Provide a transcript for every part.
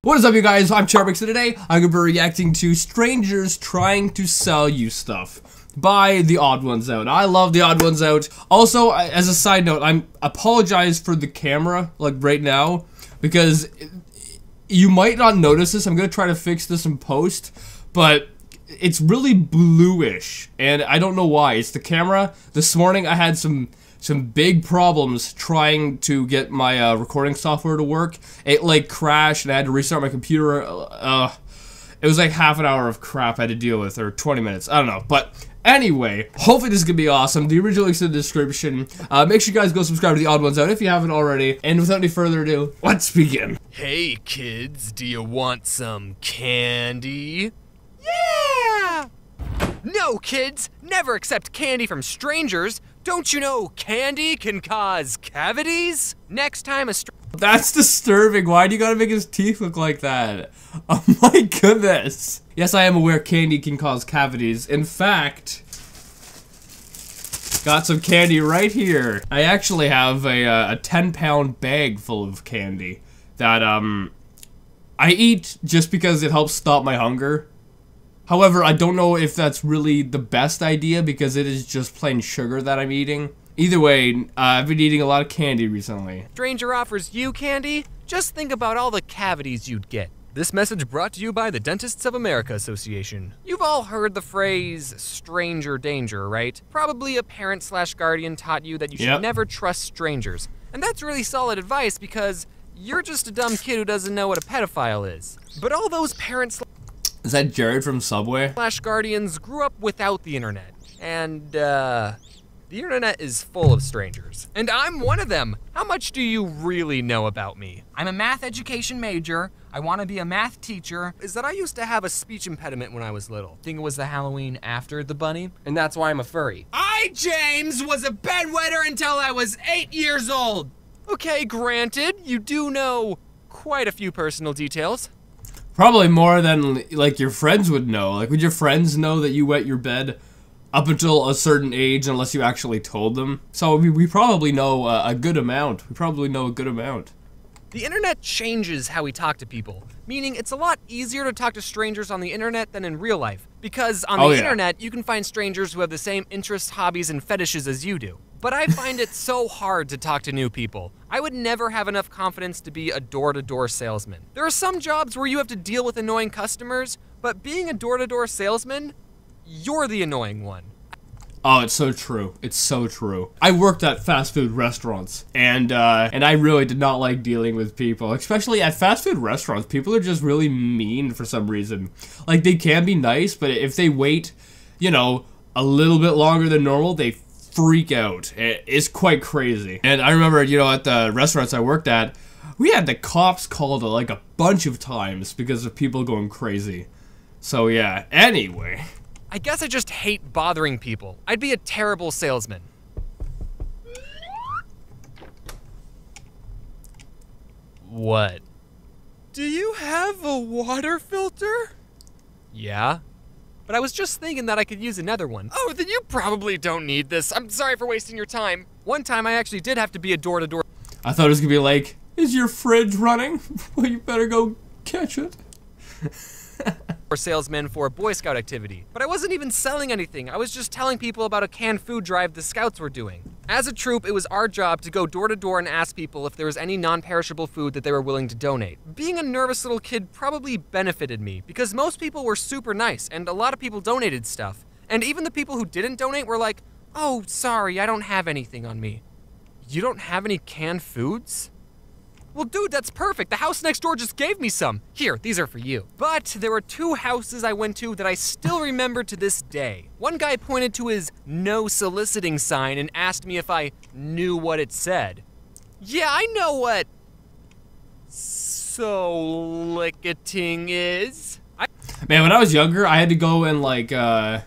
What is up, you guys? I'm Charmx, and today I'm going to be reacting to strangers trying to sell you stuff by the Odd Ones Out. I love the Odd Ones Out. Also, as a side note, I apologize for the camera, like right now, because you might not notice this. I'm going to try to fix this in post, but it's really bluish, and I don't know why. It's the camera. This morning I had some big problems trying to get my recording software to work. It like crashed and I had to restart my computer. It was like half an hour of crap I had to deal with, or 20 minutes, I don't know. But anyway, hopefully this is gonna be awesome. The original link's in the description. Make sure you guys go subscribe to the Odd Ones Out if you haven't already. And without any further ado, let's begin. Hey kids, do you want some candy? Yeah! No kids, never accept candy from strangers. Don't you know candy can cause cavities? Next time a That's disturbing. Why do you gotta make his teeth look like that? Oh my goodness. Yes, I am aware candy can cause cavities. In fact, got some candy right here. I actually have a 10-pound bag full of candy that I eat just because it helps stop my hunger. However, I don't know if that's really the best idea because it is just plain sugar that I'm eating. Either way, I've been eating a lot of candy recently. Stranger offers you candy? Just think about all the cavities you'd get. This message brought to you by the Dentists of America Association. You've all heard the phrase stranger danger, right? Probably a parent/guardian taught you that you should never trust strangers. And that's really solid advice because you're just a dumb kid who doesn't know what a pedophile is. But all those parents Is that Jared from Subway? /guardians grew up without the internet, and the internet is full of strangers. And I'm one of them. How much do you really know about me? I'm a math education major. I want to be a math teacher. Is that I used to have a speech impediment when I was little. I think it was the Halloween after the bunny. And that's why I'm a furry. I, James, was a bedwetter until I was 8 years old. Okay, granted, you do know quite a few personal details. Probably more than, like, your friends would know. Like, would your friends know that you wet your bed up until a certain age unless you actually told them? So we probably know a good amount. We probably know a good amount. The internet changes how we talk to people, meaning it's a lot easier to talk to strangers on the internet than in real life. Because on the internet, you can find strangers who have the same interests, hobbies, and fetishes as you do. But I find it so hard to talk to new people. I would never have enough confidence to be a door-to-door salesman. There are some jobs where you have to deal with annoying customers, but being a door-to-door salesman, you're the annoying one. Oh, it's so true. It's so true. I worked at fast food restaurants, and I really did not like dealing with people, especially at fast food restaurants. People are just really mean for some reason. Like, they can be nice, but if they wait, you know, a little bit longer than normal, they freak out. It's quite crazy. And I remember, you know, at the restaurants I worked at, we had the cops called like a bunch of times because of people going crazy. So yeah, anyway. I guess I just hate bothering people. I'd be a terrible salesman. What? Do you have a water filter? Yeah. But I was just thinking that I could use another one. Oh, then you probably don't need this. I'm sorry for wasting your time. One time I actually did have to be a door-to-door. I thought it was gonna be like, is your fridge running? Well, you better go catch it. Salesman for a Boy Scout activity. But I wasn't even selling anything. I was just telling people about a canned food drive the Scouts were doing. As a troop, it was our job to go door to door and ask people if there was any non-perishable food that they were willing to donate. Being a nervous little kid probably benefited me because most people were super nice and a lot of people donated stuff. And even the people who didn't donate were like, "Oh, sorry, I don't have anything on me." You don't have any canned foods? Well, dude, that's perfect. The house next door just gave me some. Here, these are for you. But there were two houses I went to that I still remember to this day. One guy pointed to his no soliciting sign and asked me if I knew what it said. Yeah, I know what soliciting is. Man, when I was younger, I had to go and like, kind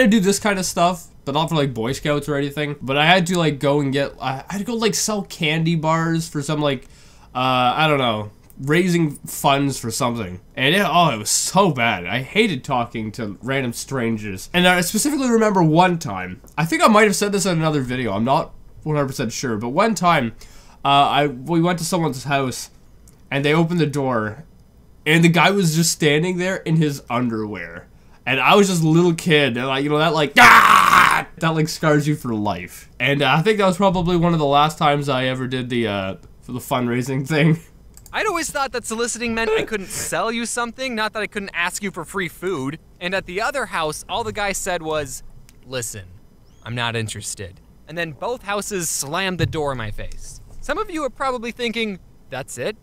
of do this kind of stuff, but not for like Boy Scouts or anything. But I had to like go and get, I had to go like sell candy bars for some like, I don't know, raising funds for something. And it was so bad. I hated talking to random strangers. And I specifically remember one time, I think I might have said this in another video, I'm not 100% sure, but one time, we went to someone's house, and they opened the door, And the guy was just standing there in his underwear. And I was just a little kid, and like, you know, that like, ah! That like scars you for life. And I think that was probably one of the last times I ever did the fundraising thing. I'd always thought that soliciting meant I couldn't sell you something, not that I couldn't ask you for free food. And at the other house, all the guy said was, listen, I'm not interested. And then both houses slammed the door in my face. Some of you are probably thinking, that's it?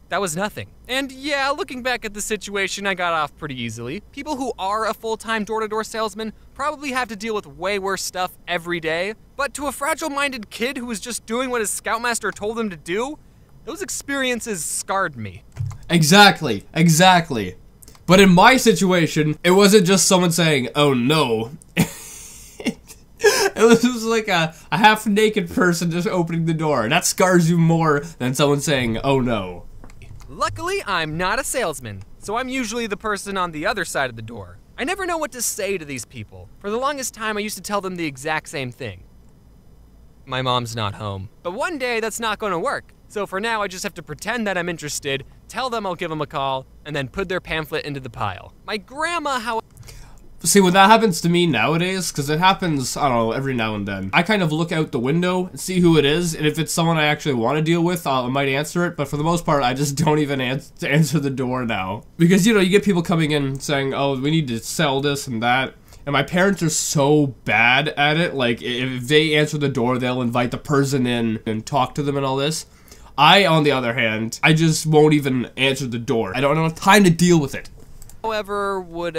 That was nothing. And yeah, looking back at the situation, I got off pretty easily. People who are a full-time door-to-door salesman probably have to deal with way worse stuff every day. But to a fragile-minded kid who was just doing what his scoutmaster told him to do, those experiences scarred me. Exactly, exactly. But in my situation, it wasn't just someone saying, oh no. It was like a half-naked person just opening the door. And that scars you more than someone saying, oh no. Luckily, I'm not a salesman, so I'm usually the person on the other side of the door. I never know what to say to these people. For the longest time, I used to tell them the exact same thing. My mom's not home. But one day, that's not gonna work. So for now, I just have to pretend that I'm interested, tell them I'll give them a call, and then put their pamphlet into the pile. My grandma, however... See, when that happens to me nowadays, because it happens, I don't know, every now and then, I kind of look out the window and see who it is, and if it's someone I actually want to deal with, I might answer it, but for the most part, I just don't even answer the door now. Because, you know, you get people coming in saying, oh, we need to sell this and that, and my parents are so bad at it, like, if they answer the door, they'll invite the person in and talk to them and all this. I, on the other hand, I just won't even answer the door. I don't have time to deal with it. However, would,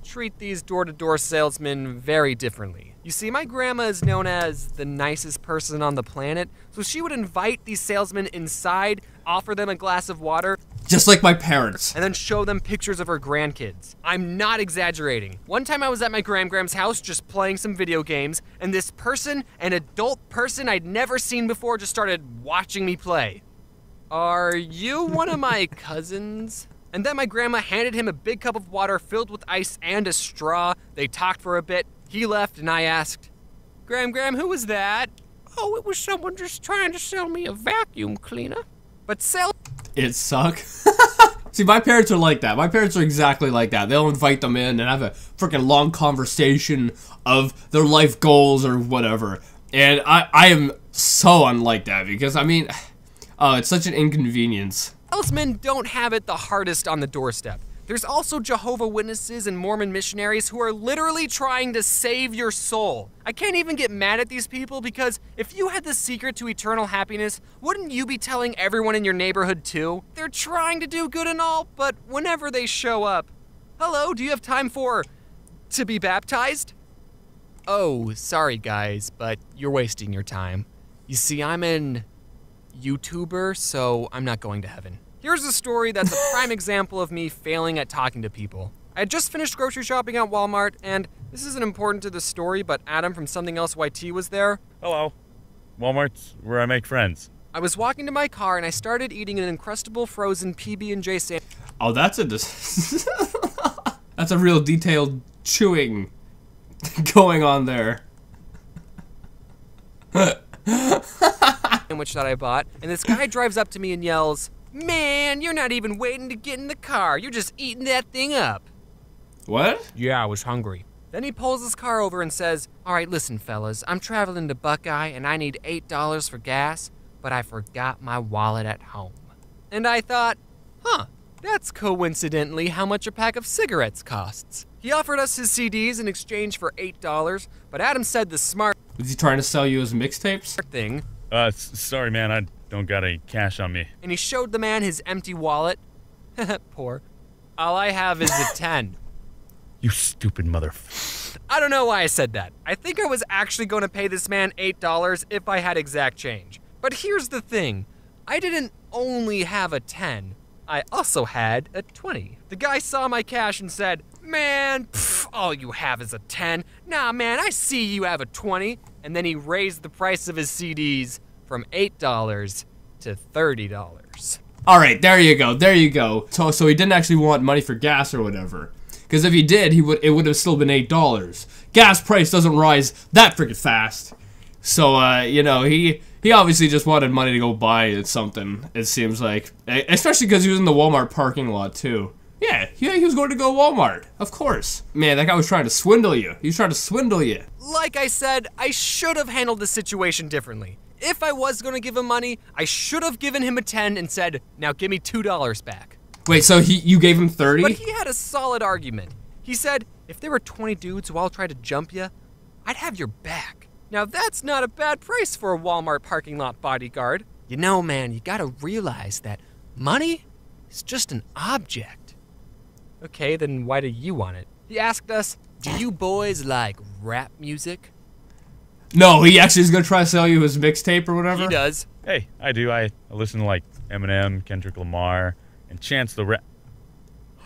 treat these door-to-door salesmen very differently. You see, my grandma is known as the nicest person on the planet, so she would invite these salesmen inside, offer them a glass of water, just like my parents, and then show them pictures of her grandkids. I'm not exaggerating. One time I was at my Gram's house just playing some video games, and this person, an adult person I'd never seen before, just started watching me play. Are you one of my cousins? And then my grandma handed him a big cup of water filled with ice and a straw. They talked for a bit. He left, and I asked, Gram, who was that? Oh, it was someone just trying to sell me a vacuum cleaner. But it suck. See, my parents are like that. My parents are exactly like that. They'll invite them in and have a freaking long conversation of their life goals or whatever. And I am so unlike that because, I mean, it's such an inconvenience. Salesmen don't have it the hardest on the doorstep. There's also Jehovah's Witnesses and Mormon missionaries who are literally trying to save your soul. I can't even get mad at these people because if you had the secret to eternal happiness, wouldn't you be telling everyone in your neighborhood too? They're trying to do good and all, but whenever they show up, hello, do you have time to be baptized? Oh, sorry guys, but you're wasting your time. You see, I'm an YouTuber, so I'm not going to heaven. Here's a story that's a prime example of me failing at talking to people. I had just finished grocery shopping at Walmart, and this isn't important to the story, but Adam from Something Else YT was there. Hello. Walmart's where I make friends. I was walking to my car, and I started eating an Uncrustable frozen PB&J sandwich. Oh, that's a that's a real detailed chewing going on there. Sandwich that I bought, and this guy drives up to me and yells, "Man, you're not even waiting to get in the car. You're just eating that thing up." What? Yeah, I was hungry. Then he pulls his car over and says, "All right, listen, fellas. I'm traveling to Buckeye, and I need $8 for gas, but I forgot my wallet at home." And I thought, huh, that's coincidentally how much a pack of cigarettes costs. He offered us his CDs in exchange for $8, but Adam said the smart Was he trying to sell you his mixtapes? thing. Sorry, man, I don't got any cash on me. And he showed the man his empty wallet. Poor. All I have is a 10. You stupid mother... I don't know why I said that. I think I was actually going to pay this man $8 if I had exact change. But here's the thing. I didn't only have a 10. I also had a 20. The guy saw my cash and said, "Man, all you have is a 10. Nah, man, I see you have a 20. And then he raised the price of his CDs from $8 to $30. All right, there you go, there you go. So he didn't actually want money for gas or whatever. Because if he did, it would have still been $8. Gas price doesn't rise that freaking fast. So, you know, he obviously just wanted money to go buy something, it seems like. Especially because he was in the Walmart parking lot, too. Yeah, he was going to go Walmart, of course. Man, that guy was trying to swindle you. He was trying to swindle you. Like I said, I should have handled the situation differently. If I was gonna give him money, I should have given him a 10 and said, now give me $2 back. Wait, so you gave him 30? But he had a solid argument. He said, if there were 20 dudes who all tried to jump you, I'd have your back. Now that's not a bad price for a Walmart parking lot bodyguard. You know, man, you gotta realize that money is just an object. Okay, then why do you want it? He asked us, do you boys like rap music? No, he actually is gonna try to sell you his mixtape or whatever? He does. Hey, I do. I listen to like Eminem, Kendrick Lamar, and Chance the Rapper.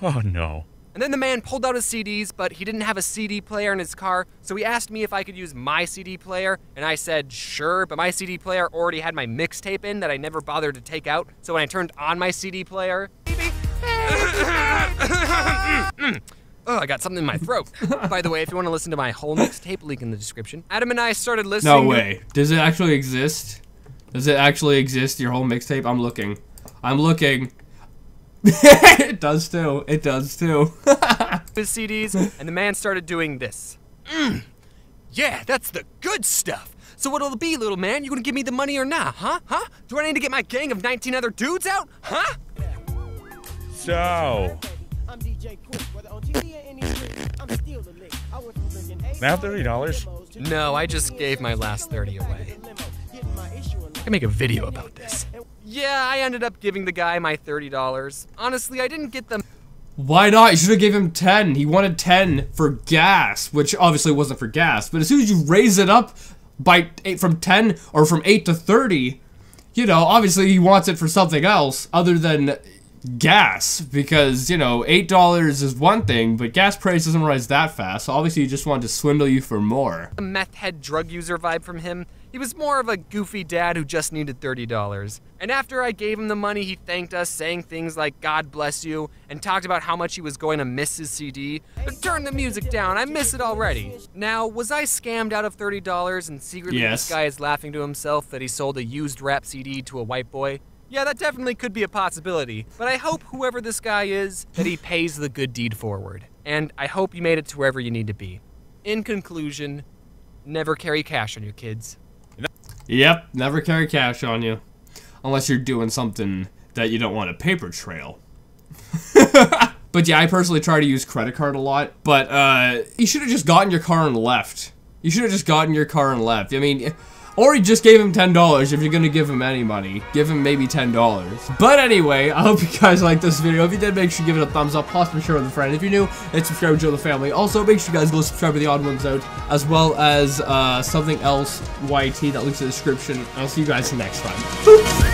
Oh no. And then the man pulled out his CDs, but he didn't have a CD player in his car, so he asked me if I could use my CD player, and I said sure, but my CD player already had my mixtape in that I never bothered to take out, so when I turned on my CD player, oh, I got something in my throat. By the way, if you want to listen to my whole mixtape, link in the description. Adam and I started listening. No way. Does it actually exist? Does it actually exist, your whole mixtape? I'm looking. It does too. It does too. His CDs, and the man started doing this. Yeah, that's the good stuff. So what'll it be, little man? You gonna give me the money or not, huh? Do I need to get my gang of 19 other dudes out, huh? So, now $30? No, I just gave my last 30 away. I can make a video about this. Yeah, I ended up giving the guy my $30. Honestly, I didn't get them. Why not? You should have gave him 10. He wanted 10 for gas, which obviously wasn't for gas. But as soon as you raise it up from 10 or from 8 to 30, you know, obviously he wants it for something else other than gas, because, you know, $8 is one thing, but gas price doesn't rise that fast, so obviously he just wanted to swindle you for more. A meth head drug user vibe from him. He was more of a goofy dad who just needed $30. And after I gave him the money, he thanked us, saying things like, God bless you, and talked about how much he was going to miss his CD. But turn the music down, I miss it already. Now, was I scammed out of $30 and secretly Yes. this guy is laughing to himself that he sold a used rap CD to a white boy? Yeah, that definitely could be a possibility, but I hope whoever this guy is, that he pays the good deed forward. And I hope you made it to wherever you need to be. In conclusion, never carry cash on you, kids. Yep, never carry cash on you. Unless you're doing something that you don't want a paper trail. But yeah, I personally try to use credit card a lot, but you should have just gotten your car and left. You should have just gotten your car and left. I mean, or you just gave him $10 if you're gonna give him any money. Give him maybe $10. But anyway, I hope you guys liked this video. If you did, make sure you give it a thumbs up, possibly share with a friend. If you're new, and subscribe to join the family. Also, make sure you guys go subscribe to the Odd Ones Out, as well as something else YT that links in the description. I'll see you guys next time. Boop.